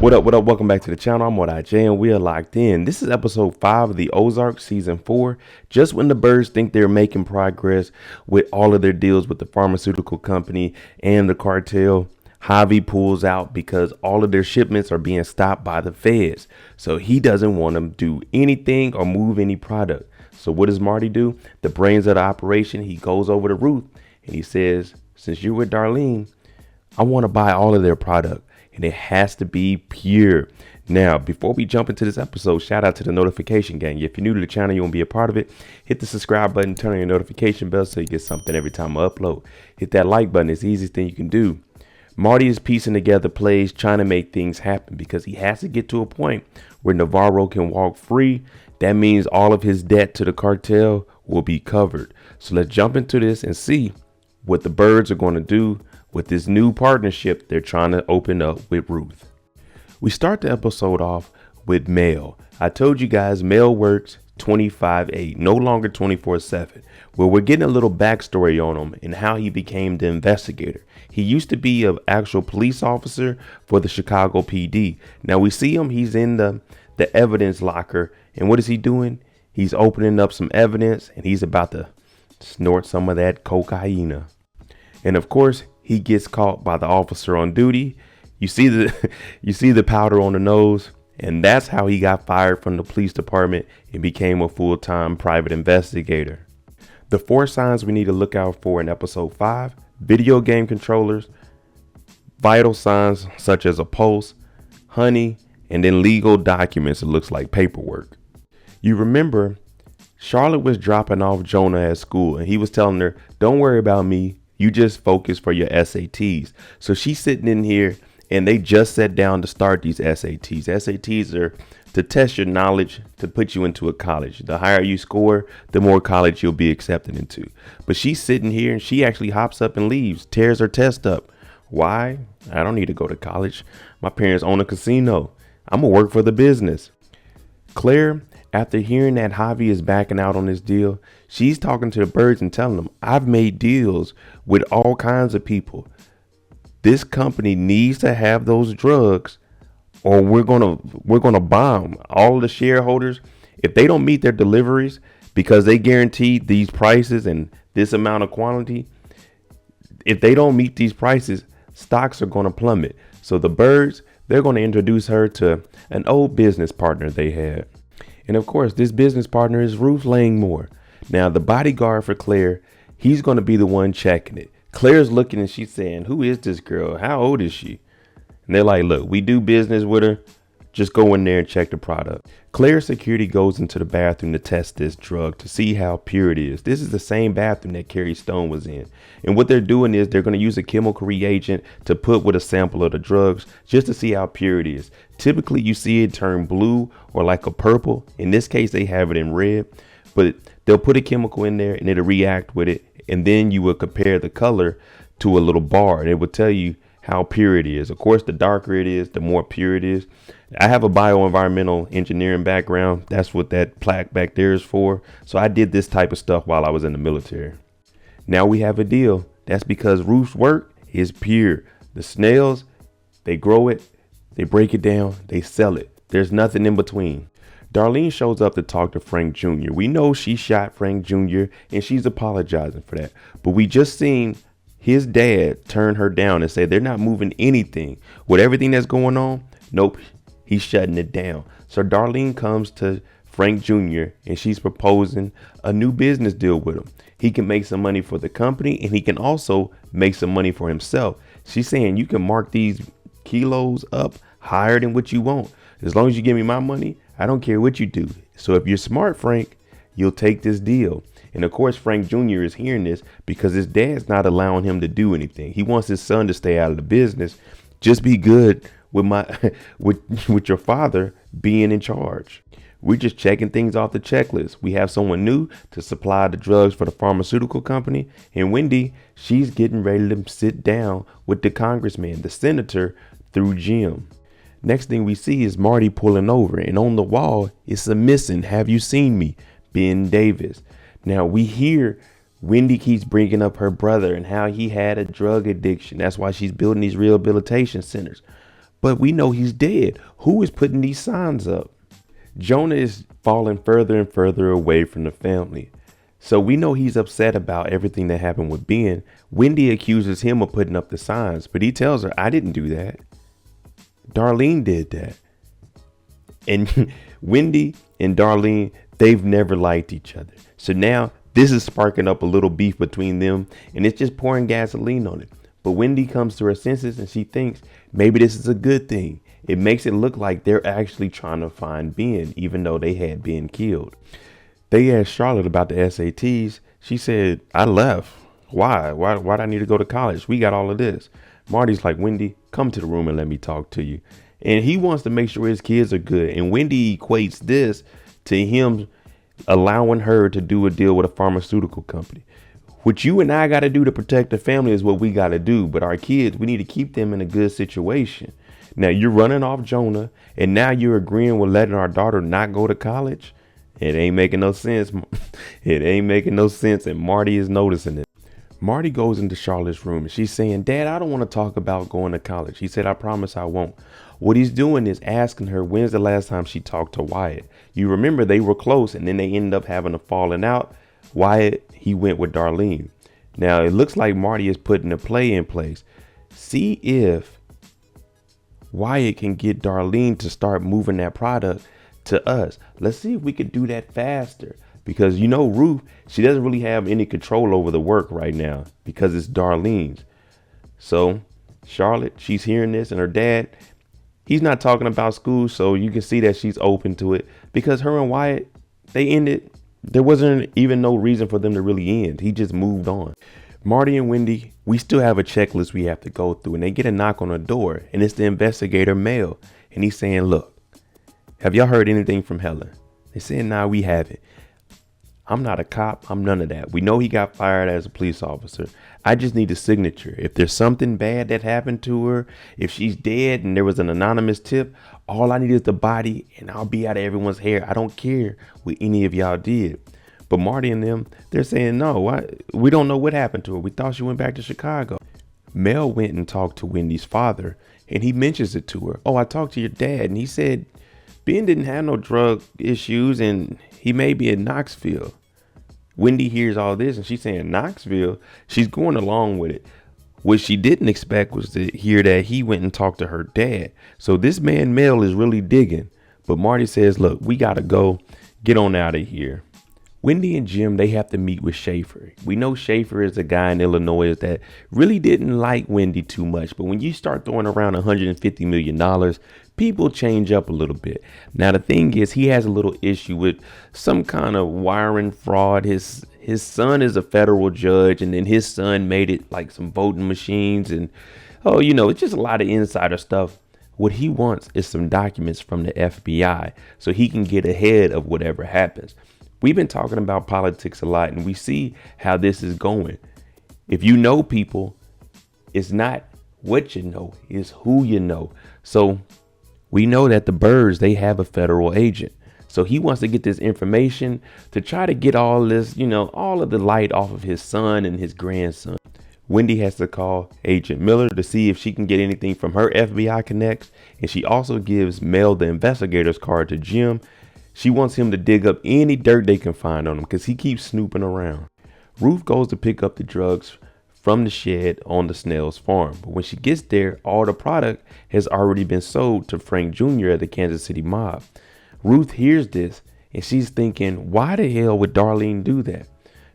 What up, what up? Welcome back to the channel. I'm MoedotJ and we are locked in. This is episode 5 of the Ozark season 4. Just when the Byrdes think they're making progress with all of their deals with the pharmaceutical company and the cartel, Javi pulls out because all of their shipments are being stopped by the feds. So he doesn't want to do anything or move any product. So what does Marty do? The brains of the operation, he goes over to Ruth and he says, since you're with Darlene, I want to buy all of their product. And it has to be pure. Now, before we jump into this episode, shout out to the notification gang. If you're new to the channel, you want to be a part of it, hit the subscribe button, turn on your notification bell so you get something every time I upload. Hit that like button. It's the easiest thing you can do. Marty is piecing together plays, trying to make things happen because he has to get to a point where Navarro can walk free. That means all of his debt to the cartel will be covered. So let's jump into this and see what the Byrdes are going to do with this new partnership they're trying to open up with Ruth. We start the episode off with Mel. I told you guys Mel works 25/8, no longer 24/7. Well, we're getting a little backstory on him and how he became the investigator. He used to be an actual police officer for the Chicago PD. Now we see him, he's in the evidence locker. And what is he doing? He's opening up some evidence and he's about to snort some of that cocaine. And of course, he gets caught by the officer on duty. You see the powder on the nose, and that's how he got fired from the police department and became a full-time private investigator. The 4 signs we need to look out for in episode 5: video game controllers, vital signs such as a pulse, honey, and then legal documents. It looks like paperwork. You remember Charlotte was dropping off Jonah at school and he was telling her, don't worry about me. You just focus for your SATs. So she's sitting in here and they just sat down to start these SATs. SATs are to test your knowledge, to put you into a college. The higher you score, the more college you'll be accepted into. But she's sitting here and she actually hops up and leaves, tears her test up. Why? I don't need to go to college. My parents own a casino. I'm going to work for the business. Claire, after hearing that Javi is backing out on this deal, she's talking to the Byrdes and telling them, I've made deals with all kinds of people. This company needs to have those drugs or we're gonna bomb. All the shareholders, if they don't meet their deliveries because they guaranteed these prices and this amount of quantity, if they don't meet these prices, stocks are going to plummet. So the Byrdes, they're going to introduce her to an old business partner they had. And of course, this business partner is Ruth Langmore. Now, the bodyguard for Claire, he's going to be the one checking it. Claire's looking and she's saying, who is this girl? How old is she? And they're like, look, we do business with her. Just go in there and check the product. Claire's security goes into the bathroom to test this drug to see how pure it is. This is the same bathroom that Carrie Stone was in. And what they're doing is they're going to use a chemical reagent to put with a sample of the drugs just to see how pure it is. Typically, you see it turn blue or like a purple. In this case, they have it in red, but they'll put a chemical in there and it'll react with it. And then you will compare the color to a little bar and it will tell you how pure it is. Of course, the darker it is, the more pure it is. I have a bioenvironmental engineering background. That's what that plaque back there is for. So I did this type of stuff while I was in the military. Now we have a deal. That's because Ruth's work is pure. The snails, they grow it, they break it down, they sell it. There's nothing in between. Darlene shows up to talk to Frank Jr. We know she shot Frank Jr. and she's apologizing for that. But we just seen his dad turn her down and say they're not moving anything. With everything that's going on, nope, he's shutting it down. So Darlene comes to Frank Jr. and she's proposing a new business deal with him. He can make some money for the company and he can also make some money for himself. She's saying you can mark these kilos up higher than what you want. As long as you give me my money, I don't care what you do. So if you're smart, Frank, you'll take this deal. And of course, Frank Jr. is hearing this because his dad's not allowing him to do anything. He wants his son to stay out of the business. Just be good with with your father being in charge. We're just checking things off the checklist. We have someone new to supply the drugs for the pharmaceutical company. And Wendy, she's getting ready to sit down with the congressman, the senator, through Jim. Next thing we see is Marty pulling over and on the wall is a missing. Have you seen me? Ben Davis. Now we hear Wendy keeps bringing up her brother and how he had a drug addiction. That's why she's building these rehabilitation centers. but we know he's dead. Who is putting these signs up? Jonah is falling further and further away from the family. So we know he's upset about everything that happened with Ben. Wendy accuses him of putting up the signs, but he tells her, I didn't do that. Darlene did that. And Wendy and Darlene, they've never liked each other. So now this is sparking up a little beef between them, and it's just pouring gasoline on it. But Wendy comes to her senses and she thinks maybe this is a good thing. It makes it look like they're actually trying to find Ben, even though they had Ben killed. They asked Charlotte about the SATs. She said, I left. Why? Why'd I need to go to college? We got all of this. Marty's like, Wendy, come to the room and let me talk to you. And he wants to make sure his kids are good. And Wendy equates this to him allowing her to do a deal with a pharmaceutical company. What you and I got to do to protect the family is what we got to do. But our kids, we need to keep them in a good situation. Now you're running off Jonah, and now you're agreeing with letting our daughter not go to college. It ain't making no sense. It ain't making no sense. And Marty is noticing it. Marty goes into Charlotte's room and she's saying, Dad, I don't want to talk about going to college. He said, I promise I won't. What he's doing is asking her, when's the last time she talked to Wyatt? You remember they were close and then they ended up having a falling out. Wyatt, he went with Darlene. Now it looks like Marty is putting a play in place. See if Wyatt can get Darlene to start moving that product to us. Let's see if we could do that faster. Because, you know, Ruth, she doesn't really have any control over the work right now because it's Darlene's. So Charlotte, she's hearing this, and her dad, he's not talking about school. So you can see that she's open to it because her and Wyatt, they ended. There wasn't even no reason for them to really end. He just moved on. Marty and Wendy, we still have a checklist we have to go through, and they get a knock on the door, and it's the investigator Mel. And he's saying, look, have y'all heard anything from Helen? They said, nah, we haven't. I'm not a cop. I'm none of that. We know he got fired as a police officer. I just need a signature. If there's something bad that happened to her, if she's dead and there was an anonymous tip, all I need is the body and I'll be out of everyone's hair. I don't care what any of y'all did. But Marty and them, they're saying, no, we don't know what happened to her. We thought she went back to Chicago. Mel went and talked to Wendy's father and he mentions it to her. Oh, I talked to your dad and he said Ben didn't have no drug issues and he may be in Knoxville. Wendy hears all this and she's saying Knoxville. She's going along with it. What she didn't expect was to hear that he went and talked to her dad. So this man Mel is really digging. But Marty says, look, we got to go. Get on out of here. Wendy and Jim, they have to meet with Schaefer. We know Schaefer is a guy in Illinois that really didn't like Wendy too much. But when you start throwing around $150 million, people change up a little bit. Now, the thing is, he has a little issue with some kind of wiring fraud. His son is a federal judge, and then his son made it like some voting machines. And, oh, you know, it's just a lot of insider stuff. What he wants is some documents from the FBI so he can get ahead of whatever happens. We've been talking about politics a lot, and we see how this is going. If you know people, it's not what you know, it's who you know. So we know that the Byrdes, they have a federal agent. So he wants to get this information to try to get all this, you know, all of the light off of his son and his grandson. Wendy has to call Agent Miller to see if she can get anything from her FBI connects. And she also gives Mel the investigator's card to Jim. She wants him to dig up any dirt they can find on him because he keeps snooping around. Ruth goes to pick up the drugs from the shed on the Snell's farm. But when she gets there, all the product has already been sold to Frank Jr. at the Kansas City mob. Ruth hears this and she's thinking, why the hell would Darlene do that?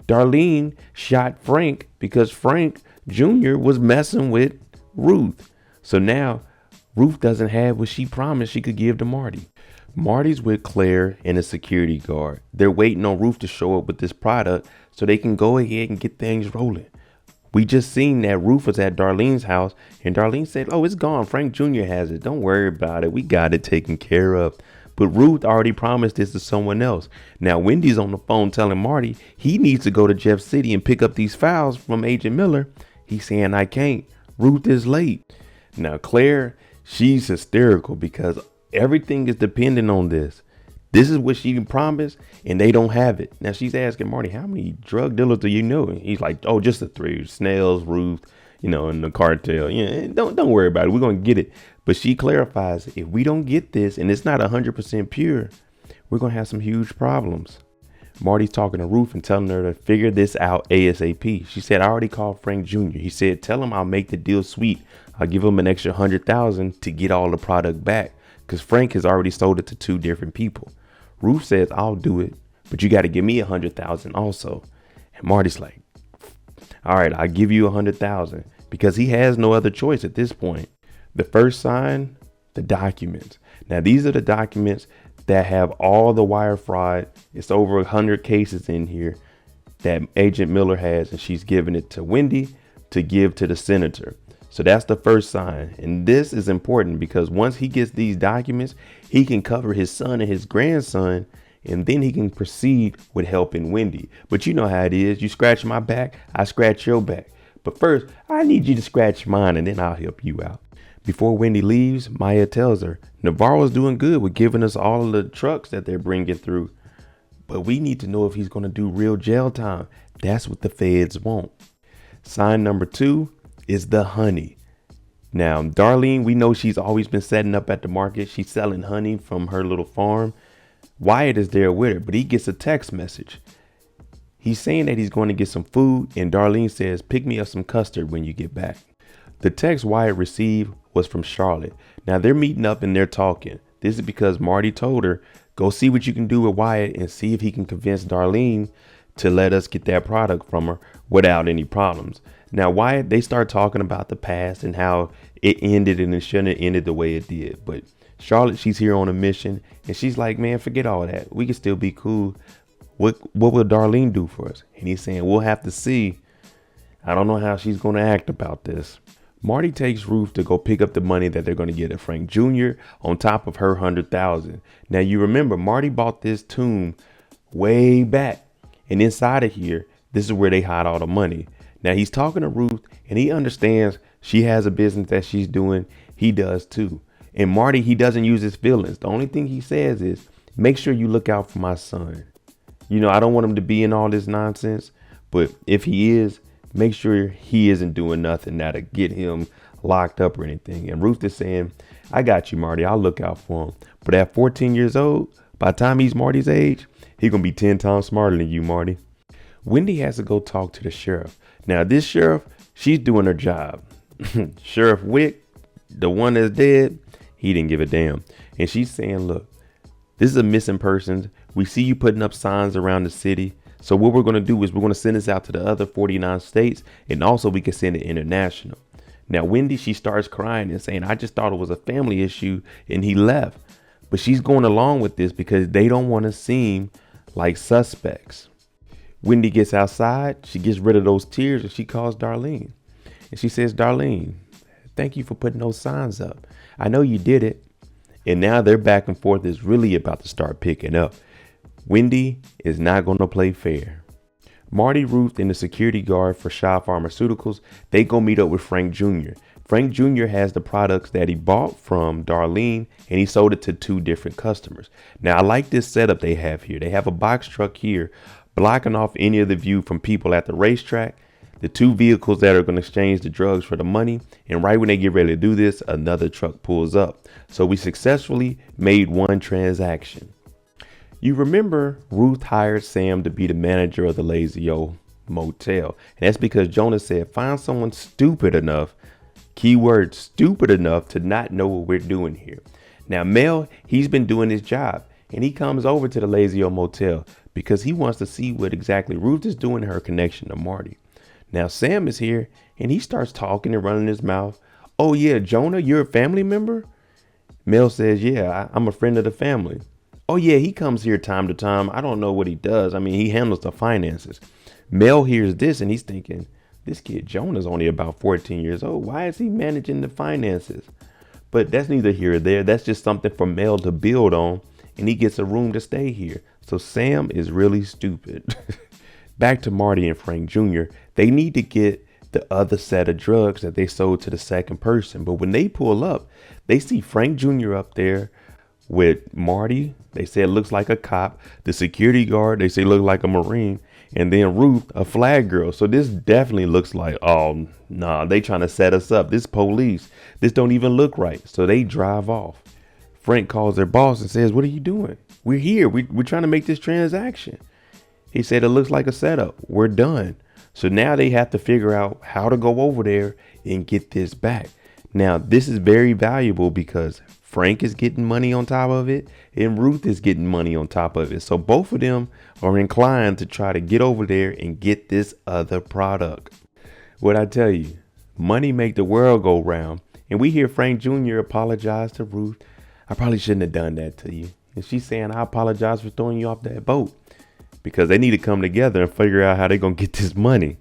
Darlene shot Frank because Frank Jr. was messing with Ruth. So now Ruth doesn't have what she promised she could give to Marty. Marty's with Claire and a security guard. They're waiting on Ruth to show up with this product so they can go ahead and get things rolling. We just seen that Ruth was at Darlene's house and Darlene said, oh, it's gone. Frank Jr. has it. Don't worry about it. We got it taken care of. But Ruth already promised this to someone else. Now Wendy's on the phone telling Marty he needs to go to Jeff City and pick up these files from Agent Miller. He's saying, I can't. Ruth is late. Now Claire, she's hysterical because everything is dependent on this. This is what she promised and they don't have it. Now she's asking Marty, how many drug dealers do you know? And he's like, oh, just the three, Snell's, Ruth, in the cartel. Don't worry about it. We're going to get it. But she clarifies, if we don't get this and it's not 100% pure, we're going to have some huge problems. Marty's talking to Ruth and telling her to figure this out ASAP. She said, I already called Frank Jr. He said, tell him I'll make the deal sweet. I'll give him an extra 100,000 to get all the product back, because Frank has already sold it to 2 different people. Ruth says, I'll do it, but you got to give me 100,000 also. And Marty's like, all right, I'll give you 100,000, because he has no other choice at this point. The first sign, the documents. Now, these are the documents that have all the wire fraud. It's over 100 cases in here that Agent Miller has, and she's giving it to Wendy to give to the senator. So that's the first sign. And this is important because once he gets these documents, he can cover his son and his grandson, and then he can proceed with helping Wendy. But you know how it is. You scratch my back, I scratch your back. But first, I need you to scratch mine, and then I'll help you out. Before Wendy leaves, Maya tells her, Navarro's doing good with giving us all of the trucks that they're bringing through. But we need to know if he's going to do real jail time. That's what the feds want. Sign number 2 is the honey. Now, Darlene, we know she's always been setting up at the market. She's selling honey from her little farm. Wyatt is there with her, but he gets a text message. He's saying that he's going to get some food, and Darlene says, pick me up some custard when you get back. The text Wyatt received was from Charlotte. Now they're meeting up and they're talking. This is because Marty told her, go see what you can do with Wyatt and see if he can convince Darlene to let us get that product from her without any problems. Now Wyatt, they start talking about the past and how it ended and it shouldn't have ended the way it did. But Charlotte, she's here on a mission and she's like, man, forget all that. We can still be cool. What will Darlene do for us? And he's saying, we'll have to see. I don't know how she's going to act about this. Marty takes Ruth to go pick up the money that they're going to get at Frank Jr. on top of her 100,000. Now you remember Marty bought this tomb way back, and inside of here, this is where they hide all the money. Now he's talking to Ruth and he understands she has a business that she's doing. He does too. And Marty, he doesn't use his feelings. The only thing he says is, make sure you look out for my son. I don't want him to be in all this nonsense, but if he is, make sure he isn't doing nothing now to get him locked up or anything. And Ruth is saying, I got you, Marty. I'll look out for him. But at 14 years old, by the time he's Marty's age, he's going to be 10 times smarter than you, Marty. Wendy has to go talk to the sheriff. Now, this sheriff, she's doing her job. Sheriff Wick, the one that's dead, he didn't give a damn. And she's saying, look, this is a missing person. We see you putting up signs around the city. So what we're going to do is we're going to send this out to the other 49 states. And also we can send it international. Now, Wendy, she starts crying and saying, I just thought it was a family issue and he left. But she's going along with this because they don't want to seem like suspects. Wendy gets outside. She gets rid of those tears and she calls Darlene. And she says, Darlene, thank you for putting those signs up. I know you did it. And now their back and forth is really about to start picking up. Wendy is not going to play fair. Marty, Ruth, and the security guard for Shaw Pharmaceuticals, they go meet up with Frank Jr. Frank Jr. has the products that he bought from Darlene and he sold it to 2 different customers. Now, I like this setup they have here. They have a box truck here blocking off any of the view from people at the racetrack, the 2 vehicles that are going to exchange the drugs for the money. And right when they get ready to do this, another truck pulls up. So we successfully made one transaction. You remember Ruth hired Sam to be the manager of the Lazy O Motel. And that's because Jonah said, find someone stupid enough, keyword stupid enough, to not know what we're doing here. Now, Mel, he's been doing his job and he comes over to the Lazy O Motel because he wants to see what exactly Ruth is doing in her connection to Marty. Now, Sam is here and he starts talking and running his mouth. Oh, yeah, Jonah, you're a family member? Mel says, yeah, I'm a friend of the family. Oh, yeah, he comes here time to time. I don't know what he does. I mean, he handles the finances. Mel hears this and he's thinking, this kid Jonah's only about 14 years old. Why is he managing the finances? But that's neither here or there. That's just something for Mel to build on. And he gets a room to stay here. So Sam is really stupid. Back to Marty and Frank Jr. They need to get the other set of drugs that they sold to the second person. But when they pull up, they see Frank Jr. up there with Marty. They said looks like a cop. The security guard, they say look like a Marine. And then Ruth, a flag girl. So this definitely looks like, oh, nah, they trying to set us up. This police. This don't even look right. So they drive off. Frank calls their boss and says, what are you doing? We're here. We're trying to make this transaction. He said, it looks like a setup. We're done. So now they have to figure out how to go over there and get this back. Now, this is very valuable because Frank is getting money on top of it and Ruth is getting money on top of it. So both of them are inclined to try to get over there and get this other product. What I tell you, money make the world go round. And we hear Frank Jr. apologize to Ruth. I probably shouldn't have done that to you. And she's saying, I apologize for throwing you off that boat, because they need to come together and figure out how they're going to get this money.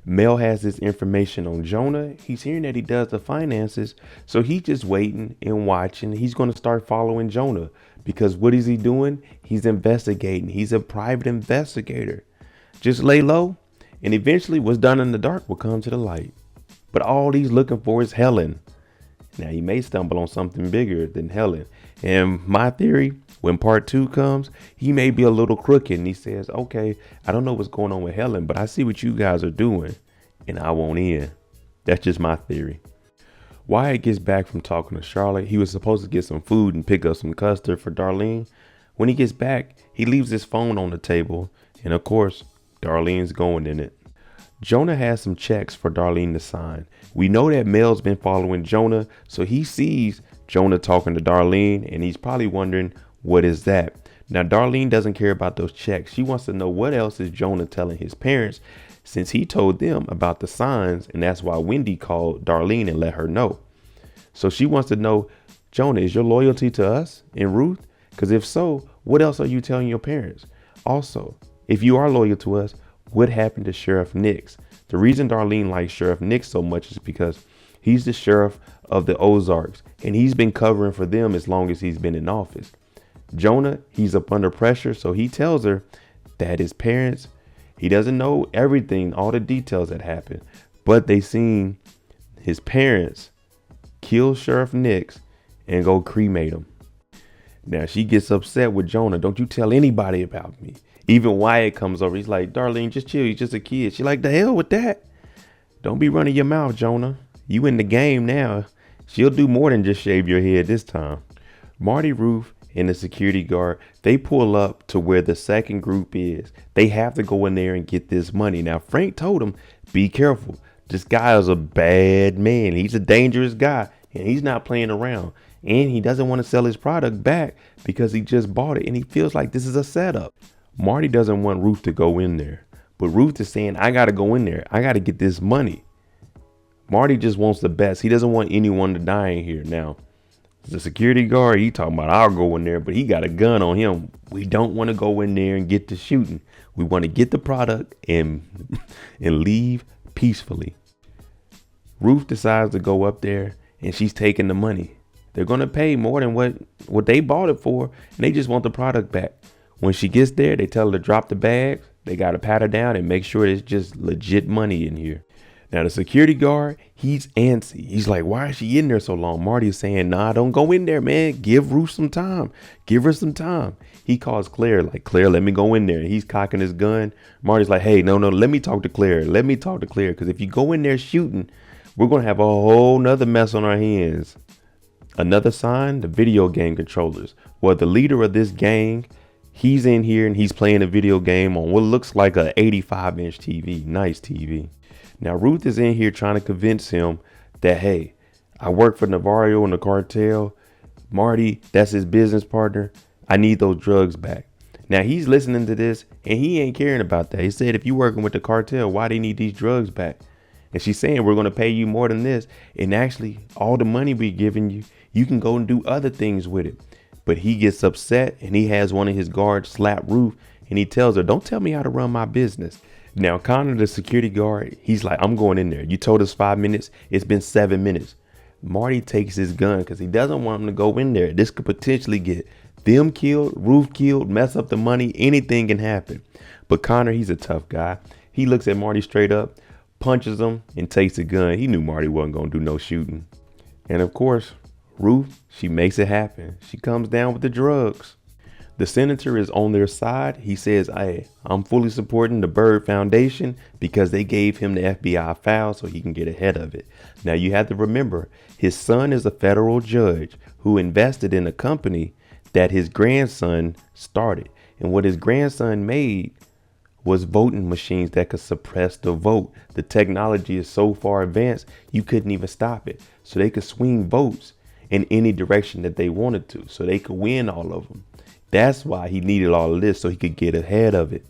Mel has this information on Jonah. He's hearing that he does the finances. So he's just waiting and watching. He's going to start following Jonah, because what is he doing? He's investigating. He's a private investigator. Just lay low, and eventually what's done in the dark will come to the light. But all he's looking for is Helen. Now he may stumble on something bigger than Helen. And my theory, when part 2 comes, he may be a little crooked and he says, okay, I don't know what's going on with Helen, but I see what you guys are doing and I won't in. That's just my theory. Wyatt gets back from talking to Charlotte. He was supposed to get some food and pick up some custard for Darlene. When he gets back, he leaves his phone on the table. And of course, Darlene's going in it. Jonah has some checks for Darlene to sign. We know that Mel's been following Jonah, so he sees Jonah talking to Darlene and he's probably wondering, what is that? Now, Darlene doesn't care about those checks. She wants to know what else is Jonah telling his parents, since he told them about the signs, and that's why Wendy called Darlene and let her know. So she wants to know, Jonah, is your loyalty to us and Ruth? Because if so, what else are you telling your parents? Also, if you are loyal to us, what happened to Sheriff Nix? The reason Darlene likes Sheriff Nix so much is because he's the sheriff of the Ozarks, and he's been covering for them as long as he's been in office. Jonah, he's up under pressure, so he tells her that his parents, he doesn't know everything, all the details that happened, but they seen his parents kill Sheriff Nix and go cremate him. Now she gets upset with Jonah. Don't you tell anybody about me. Even Wyatt comes over. He's like, Darlene, just chill. He's just a kid. She's like, the hell with that. Don't be running your mouth, Jonah. You in the game now. She'll do more than just shave your head this time. Marty, Ruth, and the security guard, they pull up to where the second group is. They have to go in there and get this money. Now, Frank told them, be careful. This guy is a bad man. He's a dangerous guy, and he's not playing around. And he doesn't want to sell his product back because he just bought it, and he feels like this is a setup. Marty doesn't want Ruth to go in there, but Ruth is saying, I got to go in there. I got to get this money. Marty just wants the best. He doesn't want anyone to die in here. Now, the security guard, he talking about, I'll go in there, but he got a gun on him. We don't want to go in there and get to shooting. We want to get the product and leave peacefully. Ruth decides to go up there and she's taking the money. They're going to pay more than what they bought it for, and they just want the product back. When she gets there, they tell her to drop the bags. They got to pat her down and make sure it's just legit money in here. Now, the security guard, he's antsy. He's like, why is she in there so long? Marty is saying, nah, don't go in there, man. Give Ruth some time. Give her some time. He calls Claire, like, Claire, let me go in there. He's cocking his gun. Marty's like, hey, no, let me talk to Claire. Let me talk to Claire. Because if you go in there shooting, we're going to have a whole nother mess on our hands. Another sign, the video game controllers. Well, the leader of this gang, he's in here and he's playing a video game on what looks like a 85-inch TV. Nice TV. Now, Ruth is in here trying to convince him that, hey, I work for Navarro and the cartel. Marty, that's his business partner. I need those drugs back. Now, he's listening to this and he ain't caring about that. He said, if you working with the cartel, why do you need these drugs back? And she's saying, we're going to pay you more than this. And actually, all the money we're giving you, you can go and do other things with it. But he gets upset and he has one of his guards slap Ruth and he tells her, don't tell me how to run my business. Now, Connor, the security guard, he's like, I'm going in there. You told us 5 minutes. It's been 7 minutes. Marty takes his gun because he doesn't want him to go in there. This could potentially get them killed, Ruth killed, mess up the money. Anything can happen. But Connor, he's a tough guy. He looks at Marty straight up, punches him, and takes the gun. He knew Marty wasn't going to do no shooting. And of course, Ruth, she makes it happen. She comes down with the drugs. The senator is on their side. He says, hey, I'm fully supporting the Byrde Foundation because they gave him the FBI file so he can get ahead of it. Now, you have to remember, his son is a federal judge who invested in a company that his grandson started. And what his grandson made was voting machines that could suppress the vote. The technology is so far advanced, you couldn't even stop it. So they could swing votes in any direction that they wanted to. So they could win all of them. That's why he needed all of this, so he could get ahead of it.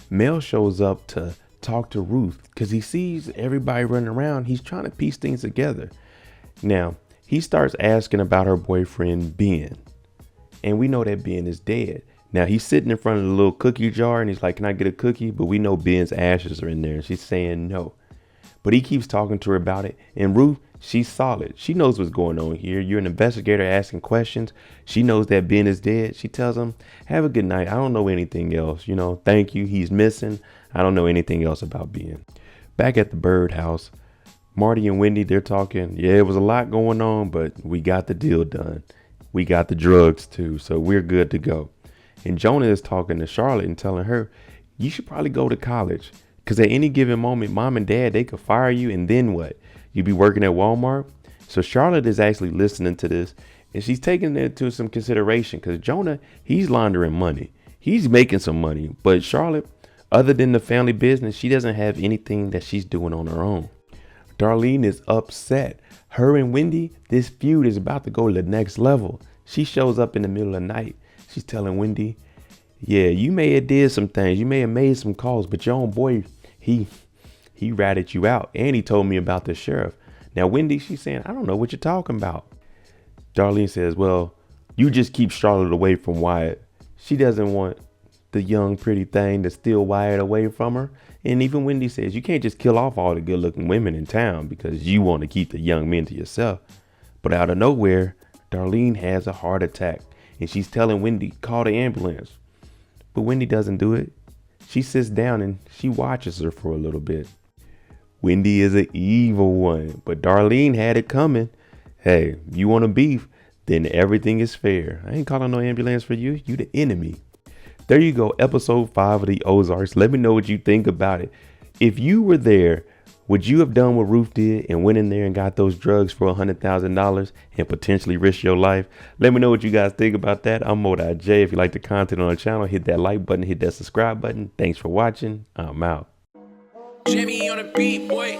Mel shows up to talk to Ruth because he sees everybody running around. He's trying to piece things together. Now, he starts asking about her boyfriend, Ben. And we know that Ben is dead. Now, he's sitting in front of the little cookie jar and he's like, can I get a cookie? But we know Ben's ashes are in there and she's saying no. But he keeps talking to her about it. And Ruth, she's solid. She knows what's going on here. You're an investigator asking questions. She knows that Ben is dead. She tells him, have a good night. I don't know anything else. Thank you. He's missing. I don't know anything else about Ben. Back at the Byrde house, Marty and Wendy, they're talking. Yeah, it was a lot going on, but we got the deal done. We got the drugs too, so we're good to go. And Jonah is talking to Charlotte and telling her, you should probably go to college. Because at any given moment, mom and dad, they could fire you. And then what? You'd be working at Walmart. So Charlotte is actually listening to this. And she's taking it into some consideration. Because Jonah, he's laundering money. He's making some money. But Charlotte, other than the family business, she doesn't have anything that she's doing on her own. Darlene is upset. Her and Wendy, this feud is about to go to the next level. She shows up in the middle of the night. She's telling Wendy, yeah, you may have did some things. You may have made some calls, but your own boy, he ratted you out. And he told me about the sheriff. Now, Wendy, she's saying, I don't know what you're talking about. Darlene says, well, you just keep Charlotte away from Wyatt. She doesn't want the young, pretty thing to steal Wyatt away from her. And even Wendy says, you can't just kill off all the good looking women in town because you want to keep the young men to yourself. But out of nowhere, Darlene has a heart attack. And she's telling Wendy, call the ambulance. But Wendy doesn't do it. She sits down and she watches her for a little bit. Wendy is an evil one, but Darlene had it coming. Hey, you want to beef, then everything is fair. I ain't calling no ambulance for you. You the enemy. There you go. Episode 5 of the Ozarks. Let me know what you think about it. If you were there, would you have done what Ruth did and went in there and got those drugs for $100,000 and potentially risk your life? Let me know what you guys think about that. I'm MoedotJ. If you like the content on the channel, hit that like button, hit that subscribe button. Thanks for watching. I'm out. Jimmy on a beat, boy.